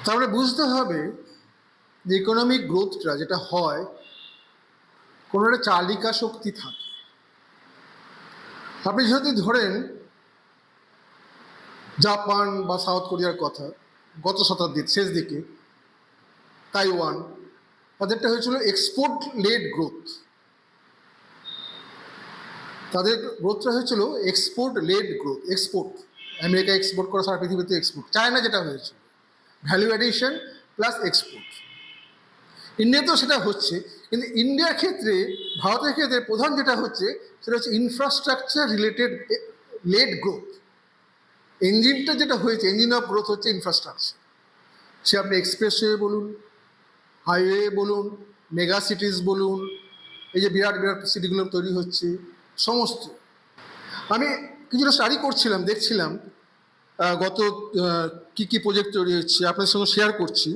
তাহলে বুঝতে হবে যে ইকোনমিক গ্রোথটা যেটা হয় কোনো একটা চালিকা শক্তি থাকে। আপনি যদি ধরেন জাপান বা সাউথ কোরিয়ার কথা, গত শতাব্দীর শেষ দিকে তাইওয়ান, তাদেরটা হয়েছিল এক্সপোর্ট লেড গ্রোথ। তাদের গ্রোথটা হয়েছিল export led growth. Export, America export করা, সারা পৃথিবীতে এক্সপোর্ট। চায়না যেটা হয়েছিল ভ্যালু অ্যাডিশন প্লাস এক্সপোর্ট। ইন্ডিয়াতেও সেটা হচ্ছে, কিন্তু ইন্ডিয়ার ক্ষেত্রে, ভারতের ক্ষেত্রে প্রধান যেটা হচ্ছে সেটা হচ্ছে ইনফ্রাস্ট্রাকচার রিলেটেড লেড গ্রোথ। ইঞ্জিনটা যেটা হয়েছে, ইঞ্জিন অফ গ্রোথ হচ্ছে ইনফ্রাস্ট্রাকচার। সে আপনি এক্সপ্রেসওয়ে বলুন, হাইওয়ে বলুন, মেগা সিটিজ বলুন, এই যে বিরাট বিরাট সিটিগুলো তৈরি হচ্ছে, সমস্ত। আমি কিছুটা স্টাডি করছিলাম, দেখছিলাম গত কী কী প্রজেক্ট তৈরি হচ্ছে, আপনাদের সঙ্গে শেয়ার করছি।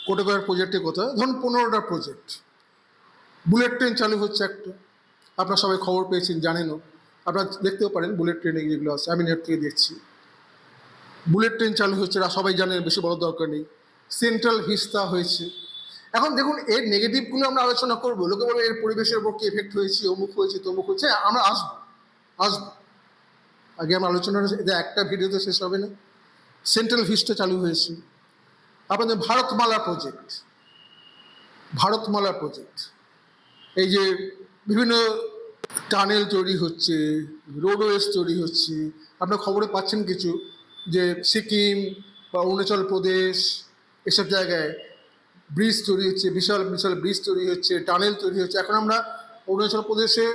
কোটি টাকার প্রজেক্টের কথা, ধরুন 15টা প্রজেক্ট। বুলেট ট্রেন চালু হচ্ছে একটা, আপনারা সবাই খবর পেয়েছেন, জানেনও, আপনারা দেখতেও পারেন বুলেট ট্রেনে যেগুলো আছে, আমি নেট থেকে দেখছি। বুলেট ট্রেন চালু হচ্ছে, সবাই জানেন, বেশি বড় দরকার নেই। সেন্ট্রাল ভিস্তা হয়েছে। এখন দেখুন, এর নেগেটিভগুলো আমরা আলোচনা করবো, লোকে বলবো এর পরিবেশের উপর কি এফেক্ট হয়েছে, অমুক হয়েছে তমুক হয়েছে, আমরা আসবো। আগে আমার আলোচনা, এটা একটা ভিডিওতে শেষ হবে না। সেন্ট্রাল ভিস্টা চালু হয়েছে। আপনাদের ভারতমালা প্রজেক্ট, ভারতমালা প্রজেক্ট, এই যে বিভিন্ন টানেল তৈরি হচ্ছে, রোডওয়েজ তৈরি হচ্ছে, আপনার খবরে পাচ্ছেন কিছু, যে সিকিম বা অরুণাচল প্রদেশ এসব জায়গায় ব্রিজ তৈরি হচ্ছে, বিশাল বিশাল ব্রিজ তৈরি হচ্ছে, টানেল তৈরি হচ্ছে। এখন আমরা অরুণাচল প্রদেশে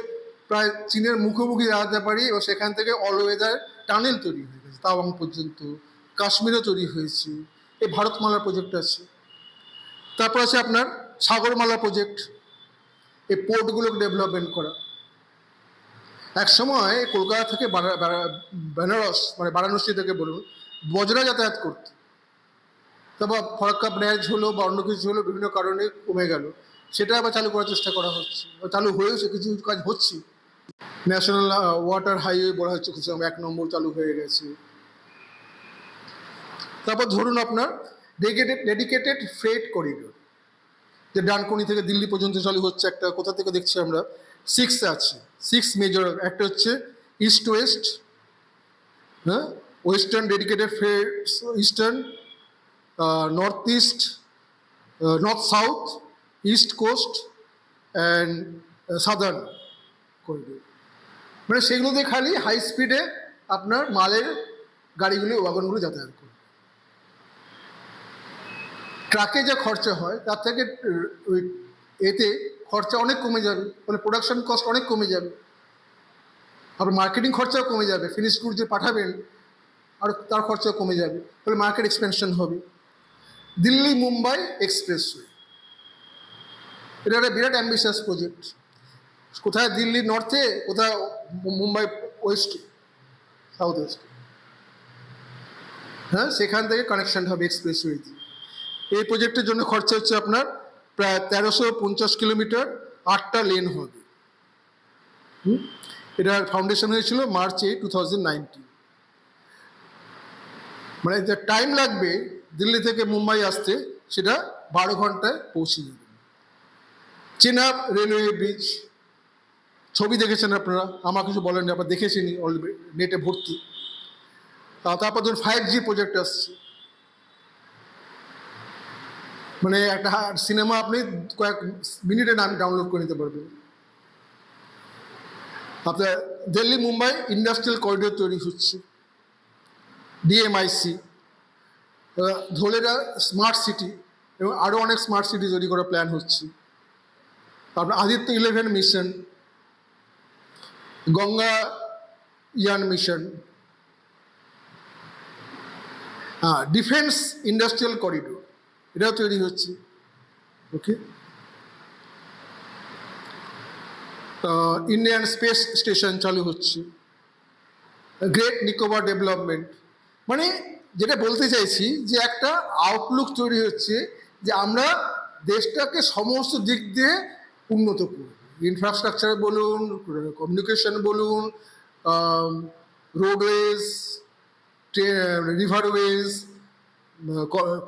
প্রায় চীনের মুখোমুখি দাঁড়াতে পারি, এবং সেখান থেকে অল ওয়েদার টানেল তৈরি হয়ে গেছে তাওয়াং পর্যন্ত। কাশ্মীরও তৈরি হয়েছে। এই ভারতমালা প্রজেক্ট আছে। তারপর আছে আপনার সাগরমালা প্রজেক্ট, এই পোর্টগুলোকে ডেভেলপমেন্ট করা। এক সময় কলকাতা থেকে বেনারস, মানে বারাণসী থেকে বলুন, বজরা যাতায়াত করত। তারপর ফরাক্কা ব্যারেজ হলো বা অন্য কিছু হলো, বিভিন্ন কারণে কমে গেল। সেটা আবার চালু করার চেষ্টা করা হচ্ছে, চালু হয়েছে, কিছু কিছু কাজ হচ্ছে। ন্যাশনাল ওয়াটার হাইওয়ে বলা হচ্ছে, কিছু 1 নম্বর চালু হয়ে গেছে। তারপর ধরুন আপনার ডেডিকেটেড ফ্রেট করিডোর, যে ডানকুনি থেকে দিল্লি পর্যন্ত চালু হচ্ছে একটা, কোথা থেকে দেখছি আমরা 6 আছে, 6 মেজর। একটা হচ্ছে ইস্ট ওয়েস্ট, হ্যাঁ, western dedicated freight, eastern, north east, north south, east coast and southern corridor. মানে সেগুলোতে খালি হাই স্পিডে আপনার মালের গাড়িগুলি, ওয়াগনগুলো যাতায়াত করে। ট্রাকে যা খরচা হয় তার থেকে ওই এতে খরচা অনেক কমে যাবে, মানে প্রোডাকশন কস্ট অনেক কমে যাবে। আবার মার্কেটিং খরচাও কমে যাবে, ফিনিশ গুড যে পাঠাবেন আর তার খরচাও কমে যাবে, ফলে মার্কেট এক্সপেনশন হবে। দিল্লি মুম্বাই এক্সপ্রেসওয়ে, এটা একটা বিরাট অ্যাম্বিশাস প্রজেক্ট। কোথায় দিল্লি নর্থে, কোথায় মুম্বাই ওয়েস্টে, সাউথ ওয়েস্টে, হ্যাঁ, সেখান থেকে কানেকশন হবে এক্সপ্রেসওয়ে দিয়ে। এই প্রজেক্টের জন্য খরচা হচ্ছে আপনার প্রায় 1350 কিলোমিটার, 8টা লেন হবে। এটার ফাউন্ডেশন হয়েছিল মার্চ 8, 2019। মানে যে টাইম লাগবে দিল্লি থেকে মুম্বাই আসতে, সেটা 12 ঘন্টায় পৌঁছে যাবে। চেনাব রেলওয়ে ব্রিজ, ছবি দেখেছেন আপনারা, আমার কিছু বলেন, আপনারা দেখেছেনই, অলরেডি নেটে ভর্তি। তারপর ধরুন 5G প্রজেক্ট আসছে, মানে একটা সিনেমা আপনি কয়েক মিনিটে নাম ডাউনলোড করে নিতে পারবেন। আপনার দিল্লি মুম্বাই ইন্ডাস্ট্রিয়াল করিডোর তৈরি হচ্ছে, DMIC। ধলেরা স্মার্ট সিটি, এবং আরও অনেক স্মার্ট সিটি তৈরি করার প্ল্যান হচ্ছে। তারপর আদিত্য 11 মিশন, গঙ্গা ইয়ান মিশন, ডিফেন্স ইন্ডাস্ট্রিয়াল করিডোর, এটাও তৈরি হচ্ছে। ওকে, ইন্ডিয়ান স্পেস স্টেশন চালু হচ্ছে, গ্রেট নিকোবর ডেভেলপমেন্ট। মানে যেটা বলতে চাইছি, যে একটা আউটলুক তৈরি হচ্ছে যে আমরা দেশটাকে সমস্ত দিক দিয়ে উন্নত করব। ইনফ্রাস্ট্রাকচার বলুন, কমিউনিকেশন বলুন, রোডওয়েজ, রিভারওয়েজ,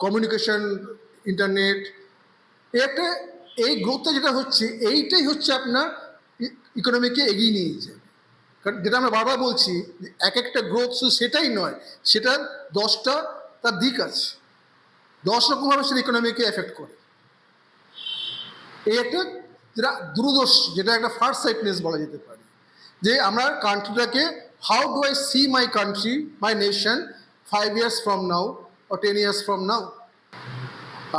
কমিউনিকেশন, ইন্টারনেট, একটা এই গ্রোথটা যেটা হচ্ছে এইটাই হচ্ছে আপনার ইকোনমিকে এগিয়ে নিয়ে যাবে। কারণ যেটা আমরা বারবার বলছি যে এক একটা গ্রোথ শুধু সেটাই নয়, সেটার 10টা তার দিক আছে, 10 রকমভাবে সেটা ইকোনমিকে এফেক্ট করে। এই একটা যেটা দূরদর্শী, যেটা একটা ফার্স্ট সাইটনেস বলা যেতে পারে, যে আমরা কান্ট্রিটাকে how do I see my country, my nation 5 years from now or 10 years from now।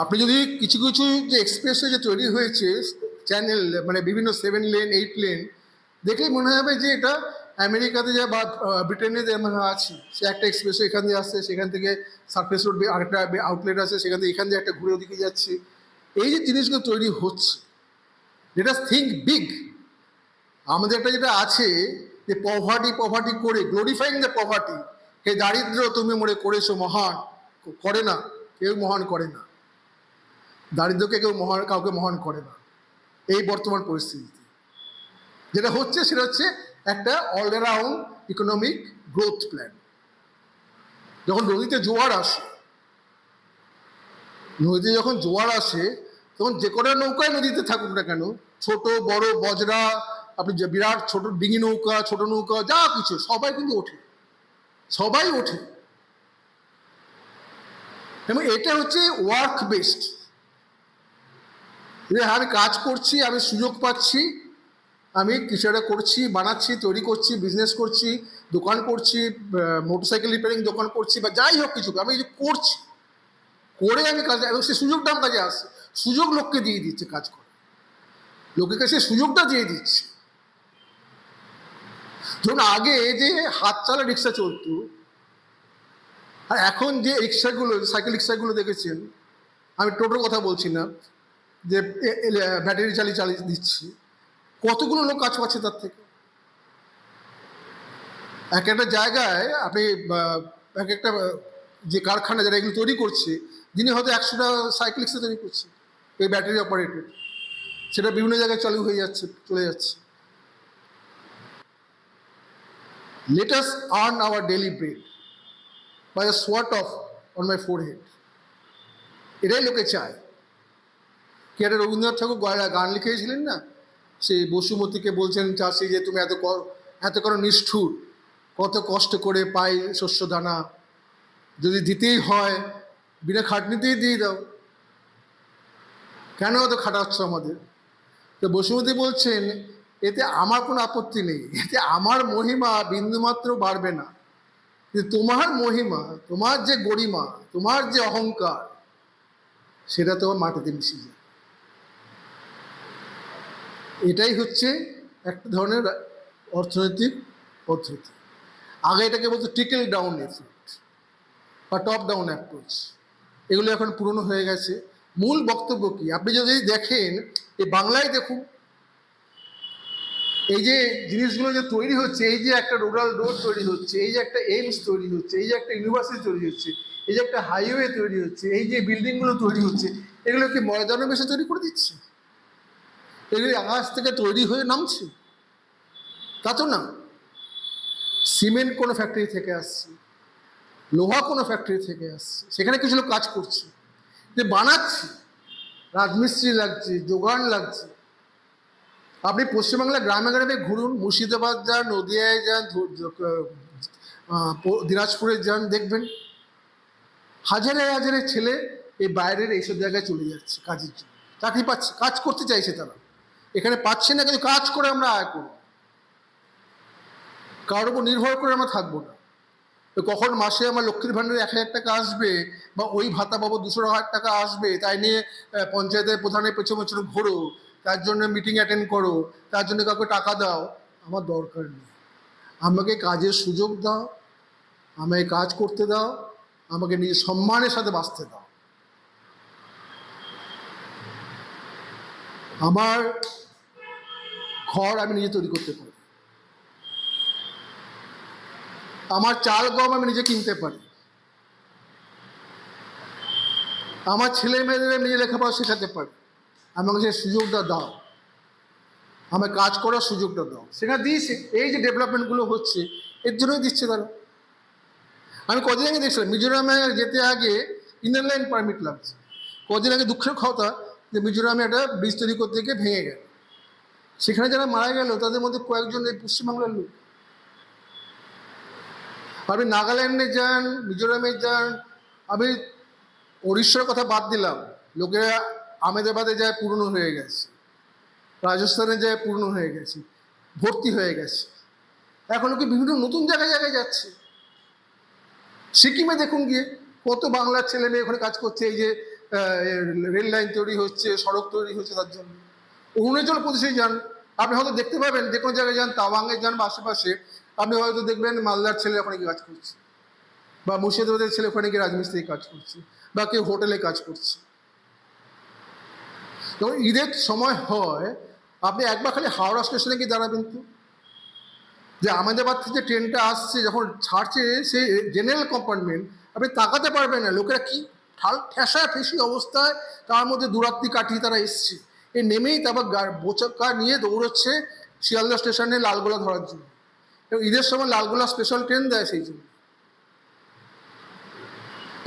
আপনি যদি কিছু কিছু যে এক্সপ্রেসওয়ে যে তৈরি হয়েছে চ্যানেল, মানে বিভিন্ন 7 লেন 8 লেন, দেখলেই মনে হবে যে এটা আমেরিকাতে যা বা ব্রিটেনে যে আমরা আছি, সে একটা এক্সপ্রেসওয়ে এখান দিয়ে আসছে, সেখান থেকে সার্ফেস রোড আরেকটা আউটলেট আছে, সেখান থেকে এখান দিয়ে একটা ঘুরে ওদিকে যাচ্ছে। এই যে জিনিসগুলো তৈরি হচ্ছে, যেটা থিঙ্ক বিগ। আমাদের একটা যেটা আছে যে পভার্টি করে গ্লোরিফাইং দ্য পভার্টি, হে দারিদ্র তুমি মনে করেছো মহান, করে না, কেউ মহান করে না। দারিদ্রকে কেউ কাউকে মহান করে না এই বর্তমান পরিস্থিতিতে। যেটা হচ্ছে সেটা হচ্ছে একটা অলরাউন্ড ইকোনমিক গ্রোথ প্ল্যান। যখন নদীতে জোয়ার আসে, নদীতে যখন জোয়ার আসে, তখন যে কটা নৌকায় নদীতে থাকুক না কেন, ছোট বড় বজরা, আপনি যে বিরাট ছোট ডিঙি নৌকা, ছোট নৌকা, যা কিছু সবাই কিন্তু ওঠে, সবাই ওঠে। এবং এটা হচ্ছে ওয়ার্ক বেসড, যে আমি কাজ করছি, আমি সুযোগ পাচ্ছি, আমি কিছু একটা করছি, বানাচ্ছি, তৈরি করছি, বিজনেস করছি, দোকান করছি, মোটরসাইকেল রিপেয়ারিং দোকান করছি, বা যাই হোক কিছু আমি যে করছি, করে আমি কাজ, এবং সে সুযোগটা আমার কাছে আসছে। সুযোগ লোককে দিয়ে দিচ্ছে কাজ করে, লোকের কাছে সুযোগটা দিয়ে দিচ্ছে। ধরুন আগে যে হাত চালা রিক্সা চলতো, আর এখন যে রিক্সাগুলো, সাইকেল রিক্সাগুলো দেখেছেন, আমি টোটোর কথা বলছি না, যে ব্যাটারি চালিয়ে দিচ্ছি, কতগুলো লোক কাজ পাচ্ছে তার থেকে। এক একটা জায়গায় আপনি এক একটা যে কারখানা যারা এগুলো তৈরি করছে, যিনি হয়তো 100টা সাইকেল রিক্সা তৈরি করছে এই ব্যাটারি অপারেটেড, সেটা বিভিন্ন জায়গায় চালু হয়ে যাচ্ছে, চলে যাচ্ছে। Let us earn our daily bread by a sweat of on my forehead, এটাই লোকে চায়। কি একটা রবীন্দ্রনাথ ঠাকুর গান লিখেছিলেন না, সেই বসুমতীকে বলছেন চাষি যে তুমি এত করো নিষ্ঠুর, কত কষ্ট করে পাই শস্য দানা, যদি দিতেই হয় বিনা খাটনিতেই দিয়ে দাও, কেন অত খাটাচ্ছ আমাদের? তো বসুমতী বলছেন এতে আমার কোনো আপত্তি নেই, এতে আমার মহিমা বিন্দুমাত্র বাড়বে না, কিন্তু তোমার মহিমা, তোমার যে গরিমা, তোমার যে অহংকার, সেটা তোমার মাটিতে মিশে যায়। এটাই হচ্ছে একটা ধরনের অর্থনৈতিক পদ্ধতি। আগে এটাকে বলতো ট্রিকল ডাউন এফেক্ট বা টপ ডাউন অ্যাপ্রোচ, এগুলো এখন পুরনো হয়ে গেছে। মূল বক্তব্য কি, আপনি যদি দেখেন এই বাংলায় দেখুন, এই যে জিনিসগুলো যে তৈরি হচ্ছে, এই যে একটা রুরাল রোড তৈরি হচ্ছে, এই যে একটা এইমস তৈরি হচ্ছে, এই যে একটা ইউনিভার্সিটি তৈরি হচ্ছে, এই যে একটা হাইওয়ে তৈরি হচ্ছে, এই যে বিল্ডিংগুলো তৈরি হচ্ছে, এগুলো কি ময়দানে বেশি তৈরি করে দিচ্ছে? এগুলি আকাশ থেকে তৈরি হয়ে নামছে? তা তো না। সিমেন্ট কোনো ফ্যাক্টরি থেকে আসছে, লোহা কোনো ফ্যাক্টরি থেকে আসছে, সেখানে কিছু লোক কাজ করছে, যে বানাচ্ছে, রাজমিস্ত্রি লাগছে, যোগান লাগছে। আপনি পশ্চিমবাংলার গ্রামে গ্রামে ঘুরুন, মুর্শিদাবাদ যান, নদিয়ায় যান, দিনাজপুরে যান, দেখবেন হাজারে হাজারে ছেলে এই বাইরের এইসব জায়গায় চলে যাচ্ছে কাজের জন্য, চাকরি পাচ্ছে, কাজ করতে চাইছে তারা, এখানে পাচ্ছে না, কিন্তু কাজ করে আমরা আয় করব, কারোর উপর নির্ভর করে আমরা থাকবো না। তো কখন মাসে আমার লক্ষ্মীর ভাণ্ডারে 1000 টাকা আসবে, বা ওই ভাতা পাবো 200 টাকা আসবে, তাই নিয়ে পঞ্চায়েতের প্রধানের পেছনে পেছনে ঘোরো, তার জন্য মিটিং অ্যাটেন্ড করো, তার জন্য কাউকে টাকা দাও, আমার দরকার নেই। আমাকে কাজের সুযোগ দাও, আমাকে কাজ করতে দাও, আমাকে নিজের সম্মানের সাথে বাঁচতে দাও। আমার ঘর আমি নিজে তৈরি করতে পারি, আমার চাল গম আমি নিজে কিনতে পারি, আমার ছেলে মেয়েদের নিজে লেখাপড়া শেখাতে পারি, আমাকে সেই সুযোগটা দাও, আমায় কাজ করার সুযোগটা দাও। সেটা দিয়েছে, এই যে ডেভেলপমেন্টগুলো হচ্ছে এর জন্যই দিচ্ছে তারা। আমি কদিন আগে দেখছিলাম মিজোরামে যেতে আগে ইনার লাইন পারমিট লাগছে। কদিন আগে দুঃখের কথা যে মিজোরামে একটা ব্রিজ তৈরি করতে গিয়ে ভেঙে গেল, সেখানে যারা মারা গেল তাদের মধ্যে কয়েকজন এই পশ্চিমবাংলার লোক। আপনি নাগাল্যান্ডে যান, মিজোরামে যান, আমি উড়িষ্যার কথা বাদ দিলাম, লোকেরা আহমেদাবাদে যায় পুরনো হয়ে গেছে, রাজস্থানে যায় পুরনো হয়ে গেছে, ভর্তি হয়ে গেছে। এখন লোকে বিভিন্ন নতুন জায়গায় জায়গায় যাচ্ছে। সিকিমে দেখুন গিয়ে কত বাংলার ছেলে মেয়ে ওখানে কাজ করছে, এই যে রেল লাইন তৈরি হচ্ছে, সড়ক তৈরি হচ্ছে তার জন্য। অরুণাচল প্রদেশে যান, আপনি হয়তো দেখতে পাবেন, যে কোনো জায়গায় যান, তাওয়াংয়ে যান বা আশেপাশে, আপনি হয়তো দেখবেন মালদার ছেলে ওখানে গিয়ে কাজ করছে, বা মুর্শিদাবাদের ছেলে ওখানে গিয়ে রাজমিস্ত্রি কাজ করছে, বা কেউ হোটেলে কাজ করছে। যখন ঈদের সময় হয়, আপনি একবার খালি হাওড়া স্টেশনে গিয়ে দাঁড়াবেন তো, যে আহমেদাবাদ থেকে যে ট্রেনটা আসছে যখন ছাড়ছে, সেই জেনারেল কম্পার্টমেন্ট আপনি তাকাতে পারবেন না, লোকেরা কি ঠেসা ঠেসি অবস্থায়, তার মধ্যে দুরাত্রি কাটিয়ে তারা এসছে। এ নেমেই তারপর বোচকা নিয়ে দৌড়চ্ছে শিয়ালদা স্টেশনে লালগোলা ধরার জন্য। এবং ঈদের সময় লালগোলা স্পেশাল ট্রেন দেয় সেই জন্য।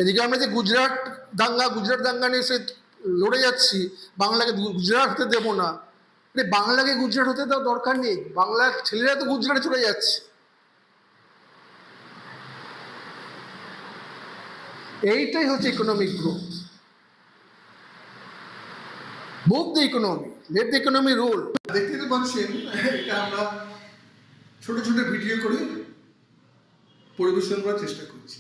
এদিকে আমরা যে গুজরাট দাঙ্গা নিয়ে সে লড়ে যাচ্ছি, বাংলাকে গুজরাট হতে দেবো না, বাংলাকে গুজরাট হতে দেওয়ার দরকার নেই, বাংলার ছেলেরা তো গুজরাটে চলে যাচ্ছে। এইটাই হচ্ছে economic growth. Move the economy, let the economy rule. দেখতে তো পাচ্ছেন, এটা আমরা ছোট ছোট ভিডিও করে পরিবেশন করার চেষ্টা করছি।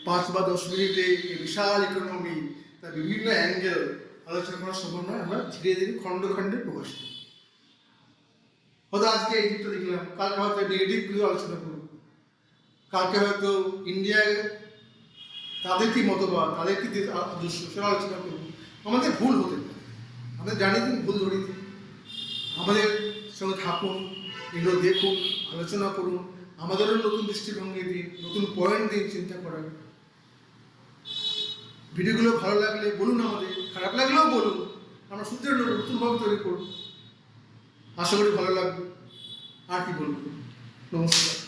5 বা 10 মিনিটে এই বিশাল ইকোনমি, তার বিভিন্ন অ্যাঙ্গেল আলোচনা করা সম্ভব নয়। আমরা ধীরে ধীরে খণ্ড খণ্ডে প্রকাশ করি। হয়তো আজকে এই দিকটা দেখলাম, কালকে হয়তো নেগেটিভগুলো আলোচনা করব, কালকে হয়তো ইন্ডিয়ায় তাদের কি মতবাদ, তাদের কি আদর্শ, সেটা আলোচনা করব। আমাদের ভুল হতে পারে, আমরা জানি কিন্তু ভুল ধরি। আমাদের সঙ্গে থাকুন, এগুলো দেখুন, আলোচনা করুন, আমাদেরও নতুন দৃষ্টিভঙ্গি দিন, নতুন পয়েন্ট দিন চিন্তা করার। ভিডিওগুলো ভালো লাগলে বলুন, আমাদের খারাপ লাগলেও বলুন, আমরা শুধরে নেব, নতুনভাবে তৈরি করুন। আশা করি ভালো লাগবে। আর কি বলবো, নমস্কার।